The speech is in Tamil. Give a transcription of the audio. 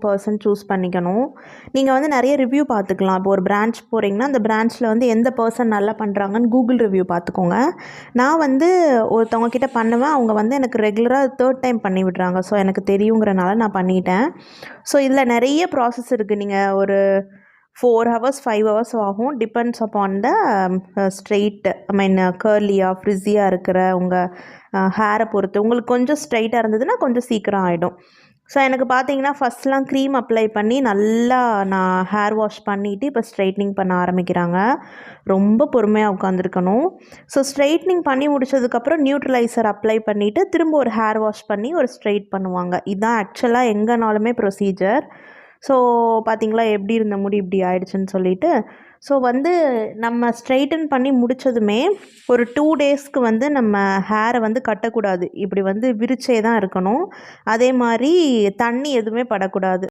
பர்சன் சூஸ் பண்ணிக்கணும். நீங்கள் வந்து நிறைய ரிவ்யூ பார்த்துக்கலாம். இப்போ ஒரு பிரான்ச் போகிறீங்கன்னா அந்த பிரான்ச்சில் வந்து எந்த பர்சன் நல்லா பண்ணுறாங்கன்னு கூகுள் ரிவ்யூ பார்த்துக்கோங்க. நான் வந்து ஒருத்தவங்க கிட்ட பண்ணுவேன். அவங்க வந்து எனக்கு ரெகுலராக 3rd டைம் பண்ணி விடுறாங்க. ஸோ எனக்கு தெரியுங்கிறனால நான் பண்ணிட்டேன். ஸோ இதில் நிறைய ப்ராசஸ் இருக்குது. நீங்கள் ஒரு 4 ஹவர்ஸ் 5 ஹவர்ஸ் ஆகும். டிபெண்ட்ஸ் அப்பான் த ஸ்ட்ரெயிட் கர்லியாக ஃப்ரிஸியாக இருக்கிற உங்கள் ஹேரை பொறுத்து. உங்களுக்கு கொஞ்சம் ஸ்ட்ரைட்டாக இருந்ததுன்னா கொஞ்சம் சீக்கிரம் ஆகிடும். ஸோ எனக்கு பார்த்தீங்கன்னா ஃபஸ்ட்லாம் க்ரீம் அப்ளை பண்ணி நல்லா நான் ஹேர் வாஷ் பண்ணிவிட்டு இப்போ ஸ்ட்ரைட்னிங் பண்ண ஆரம்பிக்கிறாங்க. ரொம்ப பொறுமையாக உட்காந்துருக்கணும். ஸோ ஸ்ட்ரைட்னிங் பண்ணி முடிச்சதுக்கப்புறம் நியூட்ரலைசர் அப்ளை பண்ணிவிட்டு திரும்ப ஒரு ஹேர் வாஷ் பண்ணி ஒரு ஸ்ட்ரைட் பண்ணுவாங்க. இதுதான் ஆக்சுவலாக எங்கேனாலுமே ப்ரொசீஜர். ஸோ பார்த்தீங்களா எப்படி இருந்த முடி இப்படி ஆயிடுச்சுன்னு சொல்லிட்டு. ஸோ வந்து நம்ம ஸ்ட்ரைட்டன் பண்ணி முடித்ததுமே ஒரு 2 டேஸ்க்கு வந்து நம்ம ஹேரை வந்து கட்டக்கூடாது. இப்படி வந்து விரிச்சே தான் இருக்கணும். அதே மாதிரி தண்ணி எதுவுமே படக்கூடாது.